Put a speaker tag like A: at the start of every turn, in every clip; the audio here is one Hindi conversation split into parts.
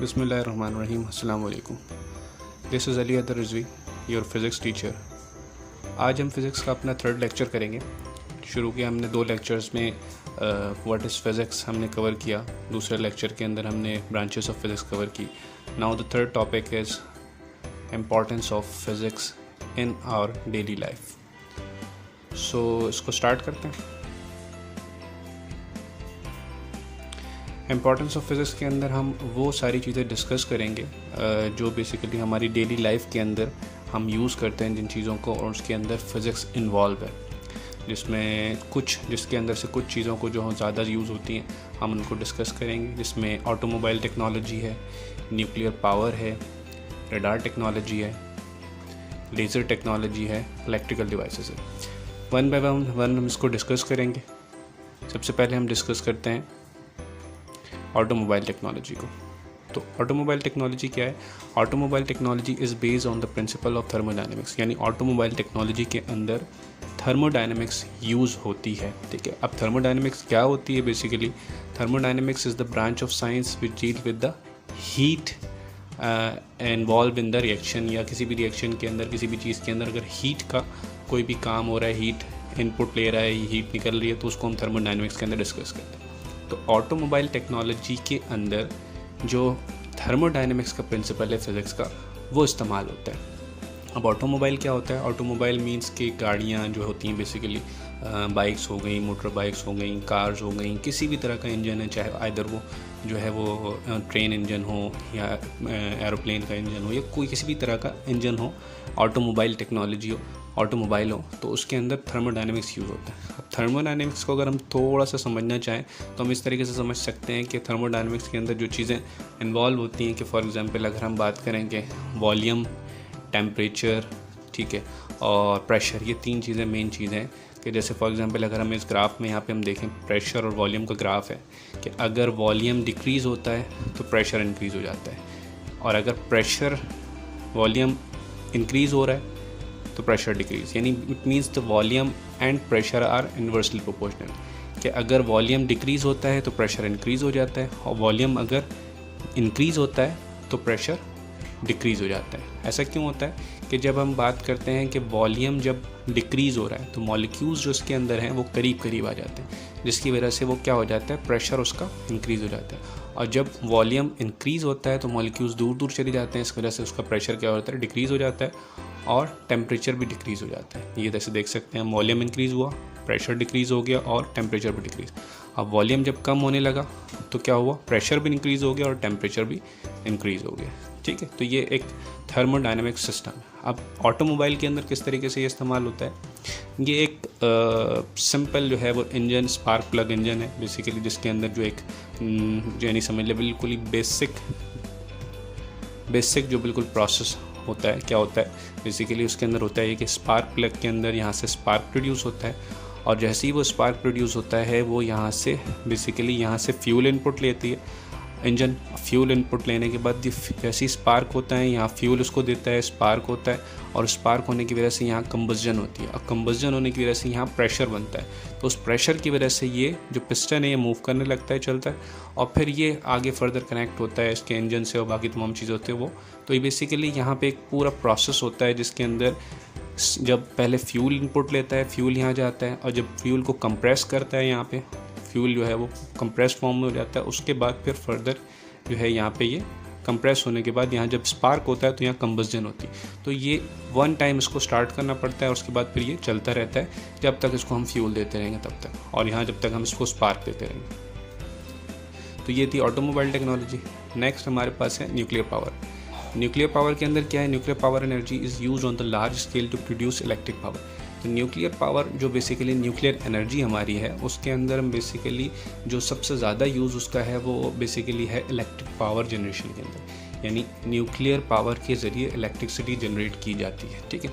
A: बिस्मिल्लाहिर्रहमानिर्रहीम। अस्सलाम वालेकुम। This is Ali other Rizvi, your physics teacher. आज हम फिज़िक्स का अपना थर्ड लेक्चर करेंगे। शुरू किया हमने 2 लेक्चर्स में व्हाट इज़ फिज़िक्स हमने कवर किया। दूसरे लेक्चर के अंदर हमने ब्रांचेस ऑफ फिज़िक्स कवर की। Now the third topic is importance of physics in our daily life. So इसको स्टार्ट करते हैं। इम्पॉर्टेंस ऑफ फिज़िक्स के अंदर हम वो सारी चीज़ें डिस्कस करेंगे जो बेसिकली हमारी डेली लाइफ के अंदर हम यूज़ करते हैं जिन चीज़ों को, और उसके अंदर फ़िज़िक्स इन्वॉल्व है, जिसके अंदर से कुछ चीज़ों को जो ज़्यादा यूज़ होती हैं हम उनको डिस्कस करेंगे। जिसमें ऑटोमोबाइल टेक्नोलॉजी है, न्यूक्लियर पावर है, रडार टेक्नोलॉजी है, लेज़र टेक्नोलॉजी है, इलेक्ट्रिकल डिवाइसेस है। वन बाय वन हम इसको डिस्कस करेंगे। सबसे पहले हम डिस्कस करते हैं ऑटोमोबाइल टेक्नोलॉजी को। तो ऑटोमोबाइल टेक्नोलॉजी क्या है? Automobile technology is based on the principle of thermodynamics, यानी ऑटोमोबाइल टेक्नोलॉजी के अंदर थर्मोडायनेमिक्स यूज़ होती है। ठीक है, अब थर्मोडायनेमिक्स क्या होती है? Basically thermodynamics is the branch of science which deal with the heat involve in the reaction, या किसी भी रिएक्शन के अंदर, किसी भी चीज़ के अंदर अगर हीट का कोई भी काम हो रहा है, हीट इनपुट ले रहा है, हीट निकल रही है, तो उसको हम थर्मोडायनेमिक्स के अंदर डिस्कस करते हैं। तो ऑटोमोबाइल टेक्नोलॉजी के अंदर जो थर्मोडायनेमिक्स का प्रिंसिपल है फिज़िक्स का, वो इस्तेमाल होता है। अब ऑटोमोबाइल क्या होता है? ऑटोमोबाइल मींस कि गाड़ियाँ जो होती हैं, बेसिकली बाइक्स हो गई, मोटर बाइक्स हो गई, कार्स हो गई, किसी भी तरह का इंजन है, चाहे आइदर वो जो है वो ट्रेन इंजन हो या एरोप्लेन का इंजन हो या कोई किसी भी तरह का इंजन हो, ऑटोमोबाइल टेक्नोलॉजी हो, ऑटोमोबाइल हो, तो उसके अंदर थर्मोडायनेमिक्स यूज़ होता है। अब थर्मोडायनेमिक्स को अगर हम थोड़ा सा समझना चाहें तो हम इस तरीके से समझ सकते हैं कि थर्मोडायनेमिक्स के अंदर जो चीज़ें इन्वॉल्व होती हैं, कि फॉर एग्जांपल अगर हम बात करेंगे वॉल्यूम, टेम्परेचर, ठीक है, और प्रेशर, ये 3 चीज़ें मेन चीज़ें हैं। कि जैसे फॉर एग्जांपल अगर हम इस ग्राफ में यहाँ पे हम देखें, प्रेशर और वॉल्यूम का ग्राफ है, कि अगर वॉल्यूम डिक्रीज़ होता है तो प्रेशर इंक्रीज़ हो जाता है, और अगर प्रेशर वॉल्यूम इंक्रीज़ हो रहा है तो प्रेशर डिक्रीज़, यानी it means the volume and pressure are inversely proportional. कि अगर वॉल्यूम डिक्रीज़ होता है तो प्रेशर इंक्रीज़ हो जाता है, और वॉल्यूम अगर इंक्रीज़ होता है तो प्रेशर डिक्रीज़ हो जाता है। ऐसा क्यों होता है? कि जब हम बात करते हैं कि वॉल्यूम जब डिक्रीज़ हो रहा है तो मॉलिक्यूल्स जो उसके अंदर हैं वो करीब करीब आ जाते हैं, जिसकी वजह से वो क्या हो जाता है, प्रेशर उसका इंक्रीज़ हो जाता है। और जब वॉल्यूम इंक्रीज़ होता है तो मॉलिक्यूल्स दूर दूर चले जाते हैं, इस वजह से उसका प्रेशर क्या होता है, डिक्रीज़ हो जाता है, और टेम्परेचर भी डिक्रीज़ हो जाता है। ये जैसे देख सकते हैं, वॉल्यूम इंक्रीज़ हुआ, प्रेशर डिक्रीज़ हो गया और टेम्परेचर भी डिक्रीज़। अब वॉल्यूम जब कम होने लगा तो क्या हुआ, प्रेशर भी इंक्रीज़ हो गया और टेम्परेचर भी इंक्रीज़ हो गया। ठीक है, तो ये एक थर्मोडायनेमिक सिस्टम है। अब ऑटोमोबाइल के अंदर किस तरीके से ये इस्तेमाल होता है? ये एक सिंपल जो है वो इंजन, स्पार्क प्लग इंजन है बेसिकली, जिसके अंदर जो एक यानी समझ ले बिल्कुल ही बेसिक जो बिल्कुल प्रोसेस होता है, क्या होता है बेसिकली उसके अंदर होता है कि स्पार्क प्लग के अंदर यहाँ से स्पार्क प्रोड्यूस होता है, और जैसे ही वो स्पार्क प्रोड्यूस होता है वो यहाँ से बेसिकली यहाँ से फ्यूल इनपुट लेती है इंजन। फ्यूल इनपुट लेने के बाद जैसे ही स्पार्क होता है, यहाँ फ्यूल उसको देता है, स्पार्क होता है, और स्पार्क होने की वजह से यहाँ कंबस्जन होती है, और कंबस्जन होने की वजह से यहाँ प्रेशर बनता है। तो उस प्रेशर की वजह से ये जो पिस्टन है ये मूव करने लगता है, चलता है, और फिर ये आगे फर्दर कनेक्ट होता है इसके इंजन से, और बाकी तमाम चीज़ें होती है वो। तो ये बेसिकली यहाँ पर एक पूरा प्रोसेस होता है जिसके अंदर जब पहले फ्यूल इनपुट लेता है, फ्यूल यहाँ जाता है, और जब फ्यूल को कंप्रेस करता है, यहाँ पे फ्यूल जो है वो कंप्रेस फॉर्म में हो जाता है, उसके बाद फिर फर्दर जो है यहाँ पे ये कंप्रेस होने के बाद यहाँ जब स्पार्क होता है तो यहाँ कंबस्जन होती है। तो ये वन टाइम इसको स्टार्ट करना पड़ता है, और उसके बाद फिर ये चलता रहता है जब तक इसको हम फ्यूल देते रहेंगे तब तक, और यहाँ जब तक हम इसको स्पार्क देते रहेंगे। तो ये थी ऑटोमोबाइल टेक्नोलॉजी। नेक्स्ट हमारे पास है न्यूक्लियर पावर। न्यूक्लियर पावर के अंदर क्या है? Nuclear power energy is use on the large scale to produce electric power. तो न्यूक्लियर पावर जो बेसिकली न्यूक्लियर एनर्जी हमारी है, उसके अंदर हम बेसिकली जो सबसे ज़्यादा यूज़ उसका है वो बेसिकली है इलेक्ट्रिक पावर जनरेशन के अंदर, यानी न्यूक्लियर पावर के ज़रिए इलेक्ट्रिसिटी जनरेट की जाती है। ठीक है,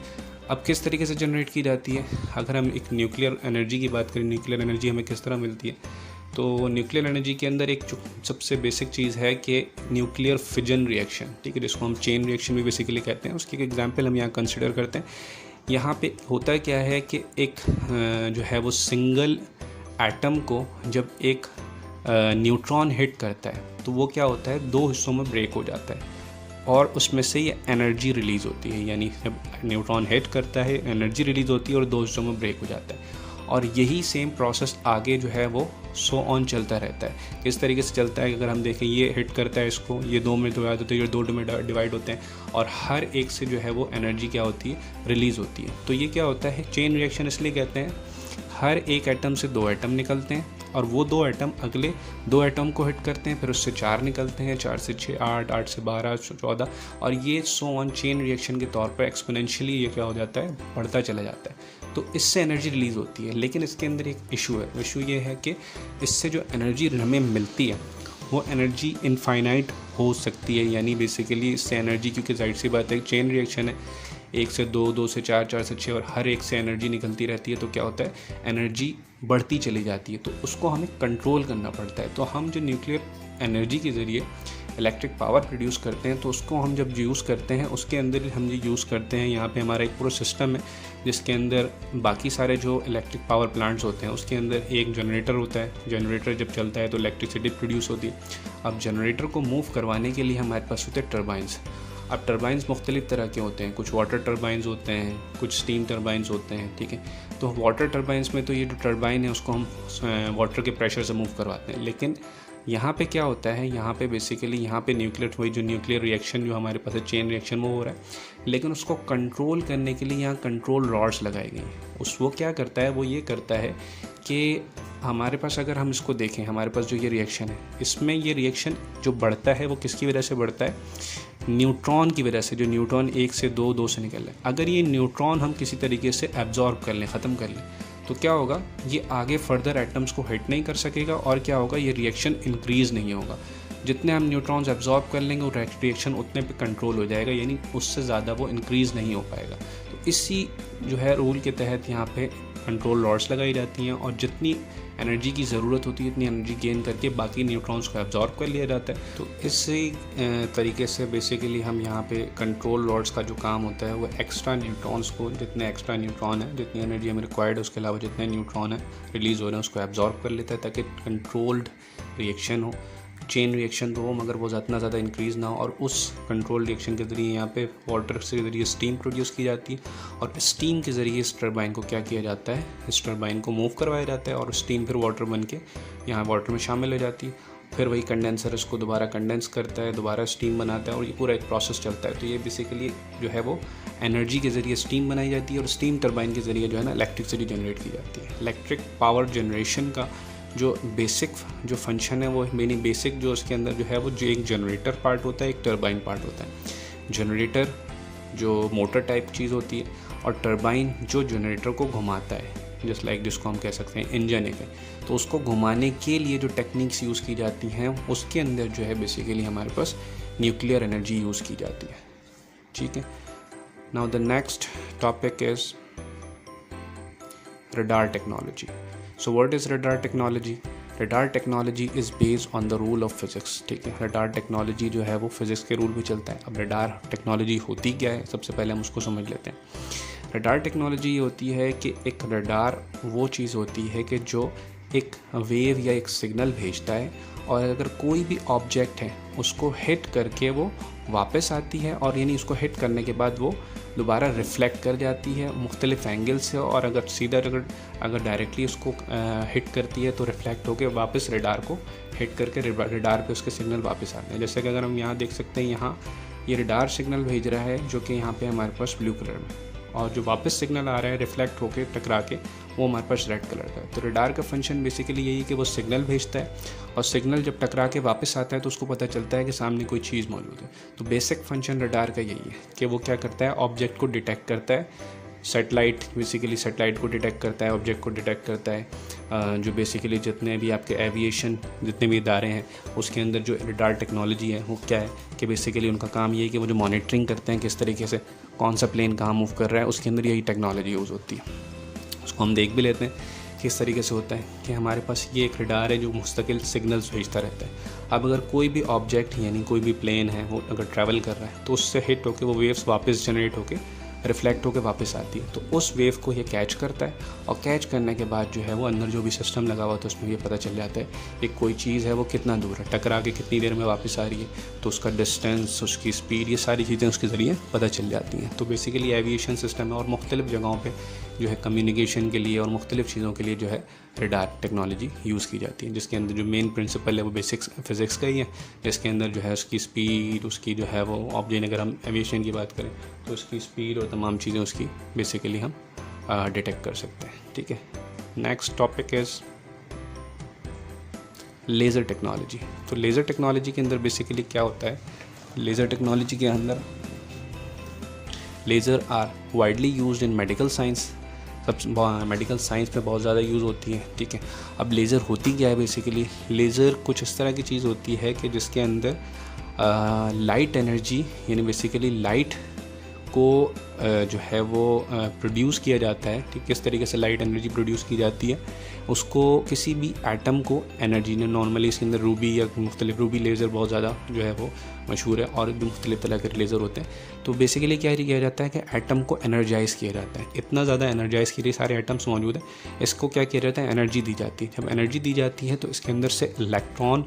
A: अब किस तरीके से जनरेट की जाती है? अगर हम एक न्यूक्लियर एनर्जी की बात करें, न्यूक्लियर एनर्जी हमें किस तरह मिलती है, तो न्यूक्लियर एनर्जी के अंदर एक जो सबसे बेसिक चीज़ है कि न्यूक्लियर फिजन रिएक्शन, ठीक है, जिसको हम चेन रिएक्शन भी बेसिकली कहते हैं। उसकी एक एग्जांपल हम यहाँ कंसिडर करते हैं। यहाँ पे होता क्या है कि एक जो है वो सिंगल एटम को जब एक न्यूट्रॉन हिट करता है तो वो क्या होता है, दो हिस्सों में ब्रेक हो जाता है और उसमें से ये एनर्जी रिलीज़ होती है। यानी जब न्यूट्रॉन हिट करता है एनर्जी रिलीज़ होती है और दो हिस्सों में ब्रेक हो जाता है। और यही सेम प्रोसेस आगे जो है वो सो ऑन चलता रहता है। इस तरीके से चलता है कि अगर हम देखें ये हिट करता है इसको, ये दो में डिवाइड होते हैं, ये दो में डिवाइड होते हैं और हर एक से जो है वो एनर्जी क्या होती है, रिलीज़ होती है। तो ये क्या होता है, चेन रिएक्शन इसलिए कहते हैं। हर एक एटम से दो एटम निकलते हैं और वो दो एटम अगले दो एटम को हिट करते हैं, फिर उससे चार निकलते हैं, 4 से 6 8, 8 से 12, 14 और ये सो ऑन चेन रिएक्शन के तौर पर एक्सपोनेंशियली ये क्या हो जाता है, बढ़ता चला जाता है। तो इससे एनर्जी रिलीज़ होती है। लेकिन इसके अंदर एक इशू है, इशू ये है कि इससे जो एनर्जी हमें मिलती है वो एनर्जी इनफाइनाइट हो सकती है। यानी बेसिकली इससे एनर्जी, क्योंकि जाहिर सी बात है चेन रिएक्शन है, 1 से 2, 2 से 4, 4 से 6 और हर एक से एनर्जी निकलती रहती है, तो क्या होता है, एनर्जी बढ़ती चली जाती है। तो उसको हमें कंट्रोल करना पड़ता है। तो हम जो न्यूक्लियर एनर्जी के ज़रिए इलेक्ट्रिक पावर प्रोड्यूस करते हैं, तो उसको हम जब यूज़ करते हैं उसके अंदर हम ये यूज़ करते हैं, यहाँ पे हमारा एक पूरा सिस्टम है जिसके अंदर बाकी सारे जो इलेक्ट्रिक पावर प्लांट्स होते हैं उसके अंदर एक जनरेटर होता है। जनरेटर जब चलता है तो इलेक्ट्रिसिटी प्रोड्यूस होती है। अब जनरेटर को मूव करवाने के लिए हमारे पास होते हैं टर्बाइंस। अब टर्बाइंस मुख्तलिफ़ तरह के होते हैं, कुछ वाटर टर्बाइंस होते हैं, कुछ स्टीम टर्बाइंस होते हैं, ठीक है। तो वाटर टर्बाइंस में तो ये जो टर्बाइन है उसको हम वाटर के प्रेशर से मूव करवाते हैं। लेकिन यहाँ पे क्या होता है, यहाँ पे बेसिकली यहाँ पे न्यूक्लियर, वही जो न्यूक्लियर रिएक्शन जो हमारे पास है चेन रिएक्शन वो हो रहा है, लेकिन उसको कंट्रोल करने के लिए यहाँ कंट्रोल रॉड्स लगाई गई हैं। वो क्या करता है, वो ये करता है कि हमारे पास अगर हम इसको देखें, हमारे पास जो ये रिएक्शन है इसमें ये रिएक्शन जो बढ़ता है वो किसकी वजह से बढ़ता है, न्यूट्रॉन की वजह से। जो न्यूट्रॉन 1 से 2, 2 से निकल रहा है, अगर ये न्यूट्रॉन हम किसी तरीके से एब्जॉर्ब कर लें, ख़त्म कर लें, तो क्या होगा, ये आगे फर्दर एटम्स को हिट नहीं कर सकेगा और क्या होगा, ये रिएक्शन इंक्रीज़ नहीं होगा। जितने हम न्यूट्रॉन्स एब्जॉर्ब कर लेंगे वो रिएक्शन उतने पे कंट्रोल हो जाएगा, यानी उससे ज़्यादा वो इंक्रीज़ नहीं हो पाएगा। तो इसी जो है रूल के तहत यहाँ पे कंट्रोल रॉड्स लगाई जाती हैं और जितनी एनर्जी की ज़रूरत होती है इतनी एनर्जी गेन करके बाकी न्यूट्रॉन्स को एब्जॉर्ब कर लिया जाता है। तो इसी तरीके से बेसिकली हम यहाँ पे कंट्रोल रॉड्स का जो काम होता है वो एक्स्ट्रा न्यूट्रॉन्स को, जितने एक्स्ट्रा न्यूट्रॉन है, जितनी एनर्जी हमें रिक्वायर्ड है उसके अलावा जितने न्यूट्रॉन है रिलीज़ हो रहे हैं उसको एब्जॉर्ब कर लेता है ताकि कंट्रोल्ड रिएक्शन हो, चेन रिएक्शन तो हो मगर वो इतना ज़्यादा इंक्रीज़ ना हो। और उस कंट्रोल रिएक्शन के ज़रिए यहाँ पे वाटर के ज़रिए स्टीम प्रोड्यूस की जाती है और स्टीम के ज़रिए इस टरबाइन को क्या किया जाता है, इस टरबाइन को मूव करवाया जाता है और स्टीम फिर वाटर बन के यहाँ वाटर में शामिल हो जाती है। फिर वही कंडेंसर इसको दोबारा कंडेंस करता है, दोबारा स्टीम बनाता है और ये पूरा एक प्रोसेस चलता है। तो ये बेसिकली जो है वो एनर्जी के ज़रिए स्टीम बनाई जाती है और स्टीम टरबाइन के ज़रिए जो है ना इलेक्ट्रिसिटी जनरेट की जाती है। इलेक्ट्रिक पावर जनरेशन का जो बेसिक जो फंक्शन है वो मेनी बेसिक जो उसके अंदर जो है वो जो एक जनरेटर पार्ट होता है, एक टरबाइन पार्ट होता है। जनरेटर जो मोटर टाइप चीज़ होती है और टरबाइन जो जनरेटर को घुमाता है, जस्ट लाइक जिसको हम कह सकते हैं इंजन है। तो उसको घुमाने के लिए जो टेक्निक्स यूज़ की जाती हैं उसके अंदर जो है बेसिकली हमारे पास न्यूक्लियर एनर्जी यूज़ की जाती है, ठीक है। Now the next topic is radar technology. So what is radar technology? Radar technology is based on the rule of physics, ठीक है। radar technology जो है वो फिज़िक्स के रूल पे चलता है। अब radar technology होती क्या है, सबसे पहले हम उसको समझ लेते हैं। radar technology ये होती है कि एक radar वो चीज़ होती है कि जो एक वेव या एक सिग्नल भेजता है और अगर कोई भी ऑब्जेक्ट है उसको हिट करके वो वापस आती है और यानी उसको हिट करने के बाद वो दोबारा रिफ्लेक्ट कर जाती है मुख्तलिफ एंगल से और अगर सीधा अगर डायरेक्टली उसको हिट करती है तो रिफ्लेक्ट होकर वापस रेडार को हिट करके रेडार पे उसके सिग्नल वापस आते हैं। जैसे कि अगर हम यहाँ देख सकते हैं, यहाँ ये रेडार सिग्नल भेज रहा है जो कि यहाँ पे हमारे पास ब्लू कलर में, और जो वापस सिग्नल आ रहा है रिफ्लेक्ट होकर टकरा के वो हमारे पास रेड कलर का है। तो रेडार का फंक्शन बेसिकली यही है कि वो सिग्नल भेजता है और सिग्नल जब टकरा के वापस आता है तो उसको पता चलता है कि सामने कोई चीज़ मौजूद है। तो बेसिक फंक्शन रेडार का यही है कि वो क्या करता है, ऑब्जेक्ट को डिटेक्ट करता है, सैटेलाइट बेसिकली सैटेलाइट को डिटेक्ट करता है, ऑब्जेक्ट को डिटेक्ट करता है। जो बेसिकली जितने भी आपके एविएशन जितने भी इदारे हैं उसके अंदर जो रेडार टेक्नोलॉजी है वो क्या है कि बेसिकली उनका काम ये है कि वो जो मॉनिटरिंग करते हैं किस तरीके से कौन सा प्लेन कहाँ मूव कर रहा है, उसके अंदर यही टेक्नोलॉजी यूज़ होती है। उसको हम देख भी लेते हैं किस तरीके से होता है कि हमारे पास ये एक रेडार है जो मुस्तकिल सिग्नल्स भेजता रहता है। अब अगर कोई भी ऑब्जेक्ट यानी कोई भी प्लेन है वो अगर ट्रैवल कर रहा है तो उससे हिट होकर वो वेव्स वापस जनरेट होकर रिफ्लेक्ट होकर वापस आती है। तो उस वेव को ये कैच करता है और कैच करने के बाद जो है वो अंदर जो भी सिस्टम लगा हुआ था उसमें ये पता चल जाता है कि कोई चीज़ है वो कितना दूर है, टकरा के कितनी देर में वापस आ रही है, तो उसका डिस्टेंस, उसकी स्पीड, ये सारी चीज़ें उसके ज़रिए पता चल जाती हैं। तो बेसिकली एविएशन सिस्टम है और मुख्तलिफ़ जगहों पर जो है कम्युनिकेशन के लिए और मुख्तलिफ़ चीज़ों के लिए जो है रडार टेक्नोलॉजी यूज़ की जाती है, जिसके अंदर जो मेन प्रिंसिपल है वो बेसिक्स फिज़िक्स का ही है, जिसके अंदर जो है उसकी स्पीड, उसकी जो है वो ऑब्जेक्ट, अगर हम एविएशन की बात करें तो उसकी स्पीड और तमाम चीज़ें उसकी बेसिकली हम डिटेक्ट कर सकते हैं। ठीक है, next topic is laser technology. तो लेज़र टेक्नोलॉजी के अंदर बेसिकली क्या होता है, लेज़र टेक्नोलॉजी के अंदर laser are widely used in medical science, medical science में बहुत ज़्यादा यूज़ होती है। ठीक है, अब लेज़र होती क्या है, बेसिकली लेज़र कुछ इस तरह की चीज़ होती है कि जिसके अंदर लाइट एनर्जी, यानी बेसिकली लाइट को जो है वो प्रोड्यूस किया जाता है। ठीक, किस तरीके से लाइट एनर्जी प्रोड्यूस की जाती है, उसको किसी भी एटम को एनर्जी ने, नॉर्मली इसके अंदर रूबी या मुख्तलिफ रूबी लेज़र बहुत ज़्यादा जो है वो मशहूर है और भी मुख्तलिफ तरह के लेज़र होते हैं। तो बेसिकली क्या किया जाता है कि एटम को एनर्जाइज़ किया जाता है, इतना ज़्यादा एनर्जाइज़ के लिए सारे एटम्स मौजूद हैं, इसको क्या किया जाता है, एनर्जी दी जाती है। जब एनर्जी दी जाती है तो इसके अंदर से इलेक्ट्रॉन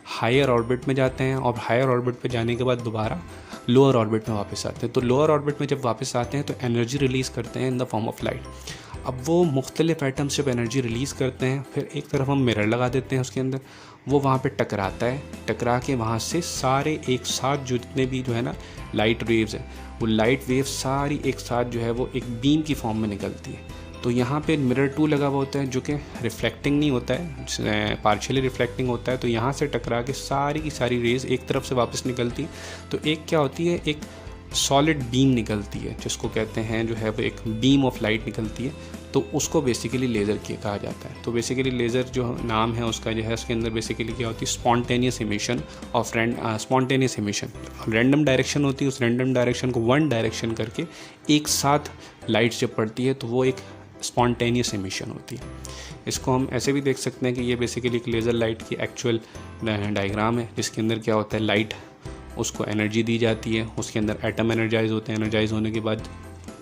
A: हायर ऑर्बिट में जाते हैं और हायर ऑर्बिट पे जाने के बाद दोबारा लोअर ऑर्बिट में वापस आते हैं। तो लोअर ऑर्बिट में जब वापस आते हैं तो एनर्जी रिलीज़ करते हैं in the form of light. अब वो मुख्तलिफ एटम्स जब एनर्जी रिलीज़ करते हैं, फिर एक तरफ हम मिरर लगा देते हैं उसके अंदर, वो वहाँ पे टकराता है, टकरा के वहाँ से सारे एक साथ जो जितने भी जो है ना लाइट वेव्स हैं, वो लाइट वेव सारी एक साथ जो है वो एक बीम की फॉर्म में निकलती है। तो यहाँ पे मिरर 2 लगा हुआ होता है जो कि रिफ्लेक्टिंग नहीं होता है, पार्शियली रिफ्लेक्टिंग होता है। तो यहाँ से टकरा के सारी की सारी रेज एक तरफ से वापस निकलती है। तो एक क्या होती है, एक सॉलिड बीम निकलती है जिसको कहते हैं जो है वो एक बीम ऑफ लाइट निकलती है, तो उसको बेसिकली लेज़र कहा जाता है। तो बेसिकली लेज़र जो नाम है उसका जो है, उसके अंदर बेसिकली क्या होती है, spontaneous emission of spontaneous emission, random direction होती है। उस रैंडम डायरेक्शन को वन डायरेक्शन करके एक साथ लाइट जब पड़ती है तो वो एक स्पॉन्टेनियस एमिशन होती है। इसको हम ऐसे भी देख सकते हैं कि ये बेसिकली एक लेज़र लाइट की एक्चुअल डायग्राम है, जिसके अंदर क्या होता है, लाइट उसको एनर्जी दी जाती है, उसके अंदर एटम एनर्जाइज होते हैं, एनर्जाइज होने के बाद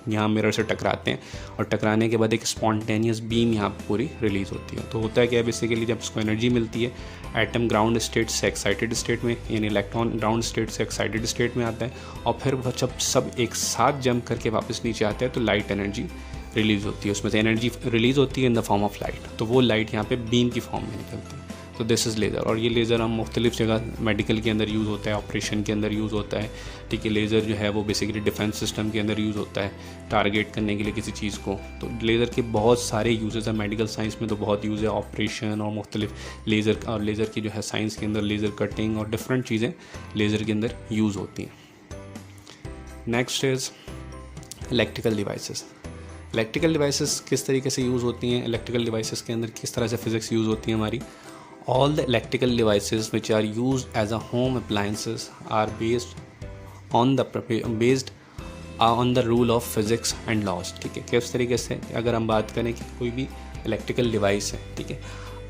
A: यहाँ मिरर से टकराते हैं और टकराने के बाद एक स्पॉन्टेनियस बीम यहाँ पूरी रिलीज़ होती है। तो होता है क्या है, बेसिकली जब उसको एनर्जी मिलती है, एटम ग्राउंड स्टेट से एक्साइटेड स्टेट में, यानी इलेक्ट्रॉन ग्राउंड स्टेट से एक्साइटेड स्टेट में आता है, और फिर जब सब एक साथ जंप करके वापस नीचे आते हैं तो लाइट एनर्जी रिलीज़ होती है, उसमें से एनर्जी रिलीज़ होती है in the form of light. तो वो लाइट यहाँ पे बीम की फॉर्म में निकलती है। तो दिस इज़ लेज़र, और ये लेज़र हम मुख्तलिफ़ जगह मेडिकल के अंदर यूज़ होता है, ऑपरेशन के अंदर यूज़ होता है। ठीक है, लेज़र जो है वो बेसिकली डिफेंस सिस्टम के अंदर यूज़ होता है टारगेट करने के लिए किसी चीज़ को। तो लेज़र के बहुत सारे यूजेस हैं, मेडिकल साइंस में तो बहुत यूज़ है, ऑपरेशन और मुख्तलिफ लेज़र, और लेज़र की जो है साइंस के अंदर लेज़र कटिंग और डिफरेंट चीज़ें लेज़र के अंदर यूज़ होती हैं। Next is electrical devices. Electrical devices किस तरीके से यूज़ होती हैं, इलेक्ट्रिकल डिवाइसेस के अंदर किस तरह से फिज़िक्स यूज़ होती है हमारी। All the electrical devices which are used as a home appliances are based on the rule of physics and laws. ठीक है, किस तरीके से, अगर हम बात करें कि कोई भी इलेक्ट्रिकल डिवाइस है, ठीक है,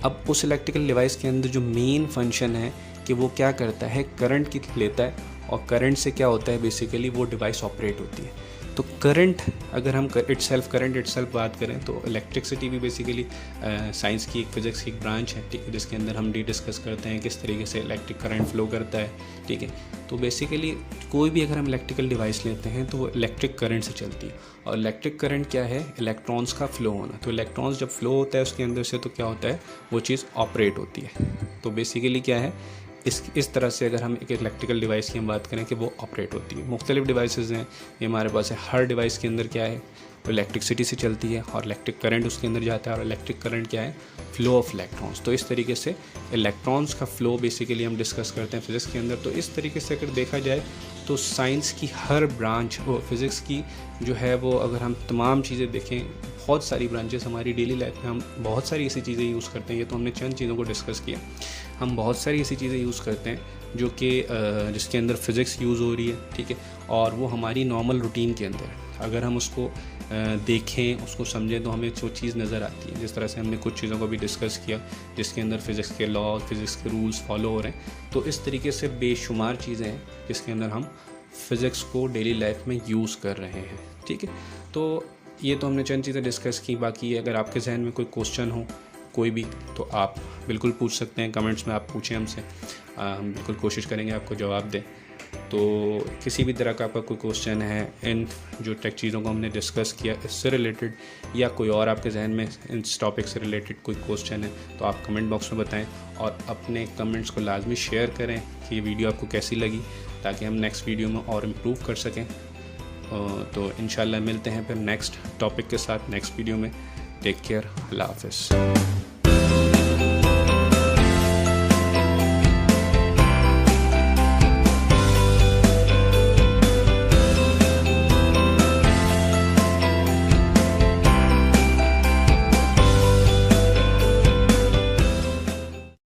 A: अब उस इलेक्ट्रिकल डिवाइस के अंदर जो मेन फंक्शन है कि वो क्या करता है, करंट की लेता है, और करंट से क्या होता है, बेसिकली वो डिवाइस ऑपरेट होती है। तो करंट, अगर हम करंट इटसेल्फ बात करें तो इलेक्ट्रिसिटी भी बेसिकली साइंस की एक फिज़िक्स की एक ब्रांच है, ठीक है, जिसके अंदर हम डिस्कस करते हैं किस तरीके से इलेक्ट्रिक करंट फ्लो करता है। ठीक है, तो बेसिकली कोई भी अगर हम इलेक्ट्रिकल डिवाइस लेते हैं तो वो इलेक्ट्रिक करंट से चलती है, और इलेक्ट्रिक करंट क्या है, इलेक्ट्रॉन्स का फ्लो होना। तो इलेक्ट्रॉन्स जब फ्लो होता है उसके अंदर से, तो क्या होता है, वो चीज़ ऑपरेट होती है। तो बेसिकली क्या है, इस तरह से अगर हम एक इलेक्ट्रिकल डिवाइस की हम बात करें कि वो ऑपरेट होती है। मुख्तलिफ डिवाइसेस हैं ये हमारे पास है, हर डिवाइस के अंदर क्या है, वो इलेक्ट्रिसिटी से चलती है और इलेक्ट्रिक करंट उसके अंदर जाता है, और इलेक्ट्रिक करंट क्या है, फ्लो ऑफ इलेक्ट्रॉन्स। तो इस तरीके से इलेक्ट्रॉन्स का फ्लो बेसिकली हम डिस्कस करते हैं फिज़िक्स के अंदर। तो इस तरीके से अगर देखा जाए तो साइंस की हर ब्रांच, वो फिज़िक्स की जो है वो, अगर हम तमाम चीज़ें देखें, बहुत सारी ब्रांचेस हमारी डेली लाइफ में हम बहुत सारी ऐसी चीज़ें यूज़ करते हैं। ये तो हमने चंद चीज़ों को डिस्कस किया, हम बहुत सारी ऐसी चीज़ें यूज़ करते हैं जो कि जिसके अंदर फ़िज़िक्स यूज़ हो रही है। ठीक है, और वो हमारी नॉर्मल रूटीन के अंदर है। अगर हम उसको देखें, उसको समझें, तो हमें वो चीज़ नज़र आती है। जिस तरह से हमने कुछ चीज़ों को भी डिस्कस किया जिसके अंदर फ़िज़िक्स के लॉ, फ़िज़िक्स के रूल्स फॉलो हो रहे हैं। तो इस तरीके से बेशुमार चीज़ें हैं जिसके अंदर हम फ़िज़िक्स को डेली लाइफ में यूज़ कर रहे हैं। ठीक है। तो ये तो हमने चंद चीज़ें डिस्कस की। बाकी अगर आपके जहन में कोई क्वेश्चन हो कोई भी, तो आप बिल्कुल पूछ सकते हैं, कमेंट्स में आप पूछें हमसे, हम बिल्कुल कोशिश करेंगे आपको जवाब दें। तो किसी भी तरह का आपका कोई क्वेश्चन है इन जो टेक चीज़ों को हमने डिस्कस किया इससे रिलेटेड, या कोई और आपके जहन में इस टॉपिक से रिलेटेड कोई क्वेश्चन है, तो आप कमेंट बॉक्स में बताएं और अपने कमेंट्स को लाजमी शेयर करें कि ये वीडियो आपको कैसी लगी, ताकि हम नेक्स्ट वीडियो में और इम्प्रूव कर सकें। तो इंशाल्लाह मिलते हैं फिर नेक्स्ट टॉपिक के साथ नेक्स्ट वीडियो में। टेक केयर, अल्लाह हाफ़िज़।